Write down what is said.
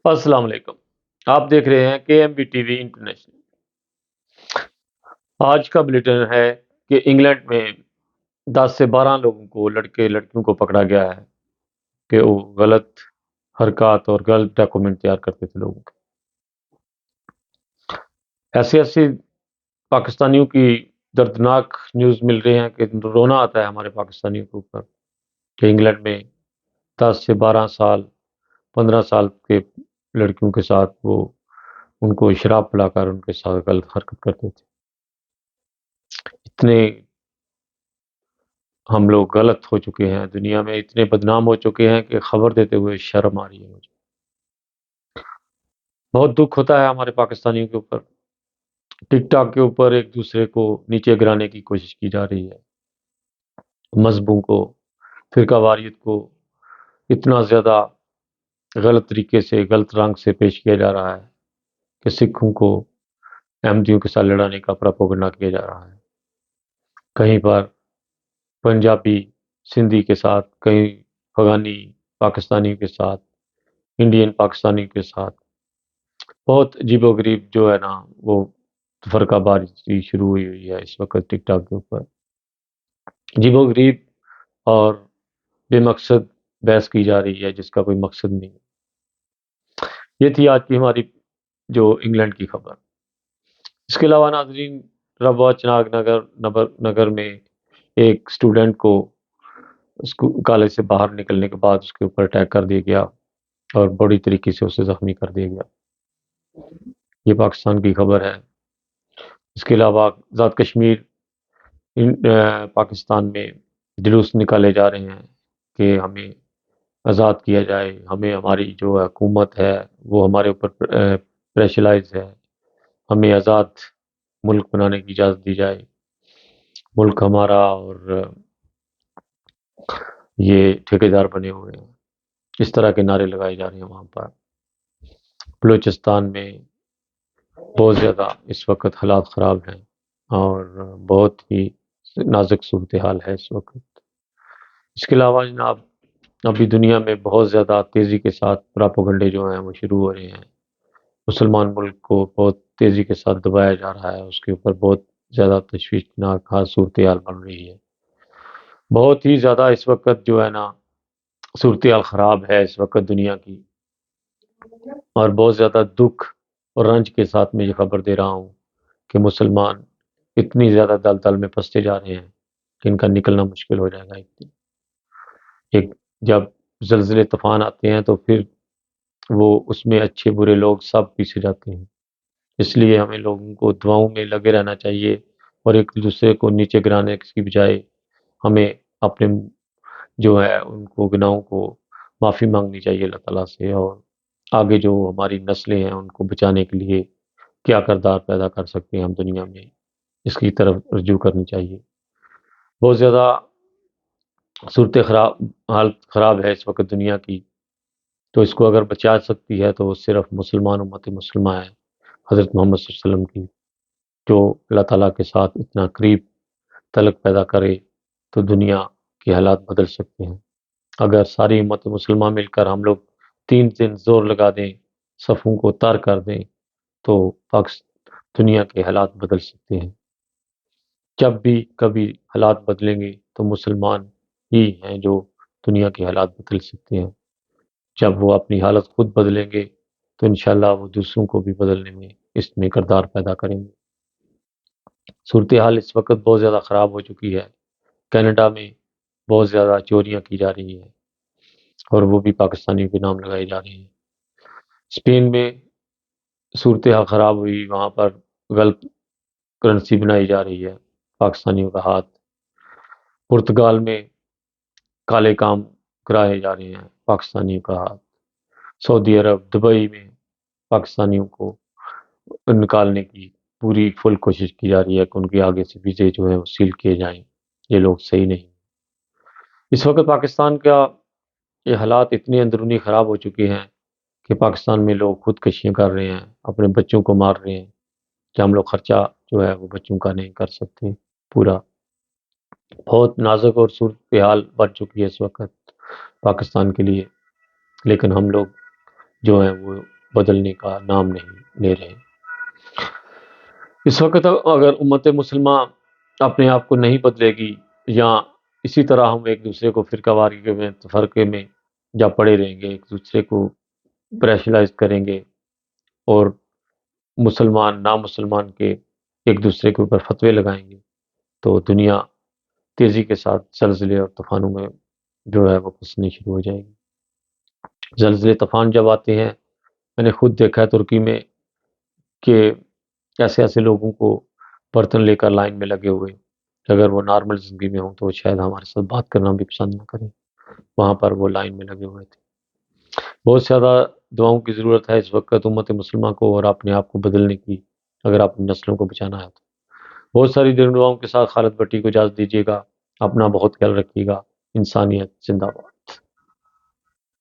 السلام علیکم۔ آپ دیکھ رہے ہیں کے M B T V international. آج کا بلیٹن ہے کہ انگلینڈ میں 10 سے 12 لوگوں کو لڑکے لڑکیوں کو پکڑا گیا ہے کہ وہ غلط حرکات اور غلط ڈاکومنٹ تیار کرتے تھے لوگوں کے۔ ایسی پاکستانیوں کی دردناک نیوز مل رہی ہیں کہ رونا آتا ہے ہمارے پاکستانیوں کے اوپر کہ انگلینڈ میں 10 سے 12 سال 15 سال کے لڑکیوں کے ساتھ وہ ان کو شراب پلا کر ان کے ساتھ غلط حرکت کرتے تھے۔ اتنے ہم لوگ غلط ہو چکے ہیں، دنیا میں اتنے بدنام ہو چکے ہیں کہ خبر دیتے ہوئے شرم آ رہی ہے مجھے۔ بہت دکھ ہوتا ہے ہمارے پاکستانیوں کے اوپر۔ ٹک ٹاک کے اوپر ایک دوسرے کو نیچے گرانے کی کوشش کی جا رہی ہے، مذہبوں کو، فرقہ واریت کو اتنا زیادہ غلط طریقے سے غلط رنگ سے پیش کیا جا رہا ہے کہ سکھوں کو احمدیوں کے ساتھ لڑانے کا پراپوگنڈا کیا جا رہا ہے۔ کہیں پر پنجابی سندھی کے ساتھ، کہیں افغانی پاکستانی کے ساتھ، انڈین پاکستانی کے ساتھ بہت عجیب و غریب جو ہے نا وہ فرقہ بازی شروع ہوئی ہے اس وقت ٹک ٹاک کے اوپر۔ عجیب و غریب اور بے مقصد بحث کی جا رہی ہے جس کا کوئی مقصد نہیں۔ یہ تھی آج کی ہماری جو انگلینڈ کی خبر۔ اس کے علاوہ ناظرین، ربوہ چناگ نگر میں ایک اسٹوڈنٹ کو کالج سے باہر نکلنے کے بعد اس کے اوپر اٹیک کر دیا گیا اور بڑی طریقے سے اسے زخمی کر دیا گیا۔ یہ پاکستان کی خبر ہے۔ اس کے علاوہ آزاد کشمیر پاکستان میں جلوس نکالے جا رہے ہیں کہ ہمیں آزاد کیا جائے، ہمیں ہماری جو حکومت ہے وہ ہمارے اوپر پریشرائز ہے، ہمیں آزاد ملک بنانے کی اجازت دی جائے، ملک ہمارا اور یہ ٹھیکیدار بنے ہوئے ہیں۔ اس طرح کے نعرے لگائے جا رہے ہیں وہاں پر۔ بلوچستان میں بہت زیادہ اس وقت حالات خراب ہیں اور بہت ہی نازک صورتحال ہے اس وقت۔ اس کے علاوہ جناب ابھی دنیا میں بہت زیادہ تیزی کے ساتھ پراپوگنڈے جو ہیں وہ شروع ہو رہے ہیں۔ مسلمان ملک کو بہت تیزی کے ساتھ دبایا جا رہا ہے، اس کے اوپر بہت زیادہ تشویشناک صورتحال بن رہی ہے۔ بہت ہی زیادہ اس وقت جو ہے نا صورتحال خراب ہے اس وقت دنیا کی، اور بہت زیادہ دکھ اور رنج کے ساتھ میں یہ خبر دے رہا ہوں کہ مسلمان اتنی زیادہ دلدل میں پھنستے جا رہے ہیں کہ ان کا نکلنا مشکل ہو جائے گا ایک دن۔ ایک جب زلزلے طوفان آتے ہیں تو پھر وہ اس میں اچھے برے لوگ سب پیچھے جاتے ہیں۔ اس لیے ہمیں لوگوں کو دعاؤں میں لگے رہنا چاہیے اور ایک دوسرے کو نیچے گرانے کی بجائے ہمیں اپنے جو ہے ان کو گناہوں کو معافی مانگنی چاہیے اللہ تعالیٰ سے، اور آگے جو ہماری نسلیں ہیں ان کو بچانے کے لیے کیا کردار پیدا کر سکتے ہیں ہم دنیا میں، اس کی طرف رجوع کرنی چاہیے۔ بہت زیادہ حالت خراب ہے اس وقت دنیا کی، تو اس کو اگر بچا سکتی ہے تو صرف مسلمان امت مسلمہ ہے حضرت محمد صلی اللہ علیہ وسلم کی، جو اللہ تعالیٰ کے ساتھ اتنا قریب تعلق پیدا کرے تو دنیا کے حالات بدل سکتے ہیں۔ اگر ساری امت مسلمہ مل کر ہم لوگ 3 دن زور لگا دیں، صفوں کو تار کر دیں، تو دنیا کے حالات بدل سکتے ہیں۔ جب بھی کبھی حالات بدلیں گے تو مسلمان ہی ہیں جو دنیا کے حالات بدل سکتے ہیں۔ جب وہ اپنی حالت خود بدلیں گے تو انشاءاللہ وہ دوسروں کو بھی بدلنے میں اس میں کردار پیدا کریں گے۔ صورتحال اس وقت بہت زیادہ خراب ہو چکی ہے۔ کینیڈا میں بہت زیادہ چوریاں کی جا رہی ہیں اور وہ بھی پاکستانیوں کے نام لگائی جا رہی ہیں۔ اسپین میں صورتحال خراب ہوئی، وہاں پر غلط کرنسی بنائی جا رہی ہے، پاکستانیوں کا ہاتھ۔ پرتگال میں کالے کام کرائے جا رہے ہیں، پاکستانیوں کا ہاتھ۔ سعودی عرب، دبئی میں پاکستانیوں کو نکالنے کی پوری فل کوشش کی جا رہی ہے کہ ان کے آگے سے ویزے جو ہیں وہ سیل کیے جائیں۔ یہ لوگ صحیح نہیں۔ اس وقت پاکستان کا یہ حالات اتنے اندرونی خراب ہو چکے ہیں کہ پاکستان میں لوگ خودکشیاں کر رہے ہیں، اپنے بچوں کو مار رہے ہیں کہ ہم لوگ خرچہ جو ہے وہ بچوں کا نہیں کر سکتے پورا۔ بہت نازک اور صورتحال بن چکی ہے اس وقت پاکستان کے لیے، لیکن ہم لوگ جو ہیں وہ بدلنے کا نام نہیں لے رہے۔ اس وقت اگر امت مسلمہ اپنے آپ کو نہیں بدلے گی، یا اسی طرح ہم ایک دوسرے کو فرقہ واری میں تفرقے میں جا پڑے رہیں گے، ایک دوسرے کو پریشرائز کریں گے، اور مسلمان نامسلمان کے ایک دوسرے کے اوپر فتوے لگائیں گے، تو دنیا تیزی کے ساتھ زلزلے اور طوفانوں میں جو ہے وہ پھنسنی شروع ہو جائے گی۔ زلزلے طوفان جب آتے ہیں، میں نے خود دیکھا ہے ترکی میں کہ ایسے ایسے لوگوں کو برتن لے کر لائن میں لگے ہوئے، اگر وہ نارمل زندگی میں ہوں تو شاید ہمارے ساتھ بات کرنا بھی پسند نہ کریں، وہاں پر وہ لائن میں لگے ہوئے تھے۔ بہت زیادہ دعاؤں کی ضرورت ہے اس وقت امت مسلمہ کو، اور اپنے آپ کو بدلنے کی، اگر آپ نسلوں کو بچانا ہے تو۔ بہت ساری دعاؤں کے ساتھ خالد بٹی کو اجازت دیجیے گا۔ اپنا بہت خیال رکھیے گا۔ انسانیت زندہ باد۔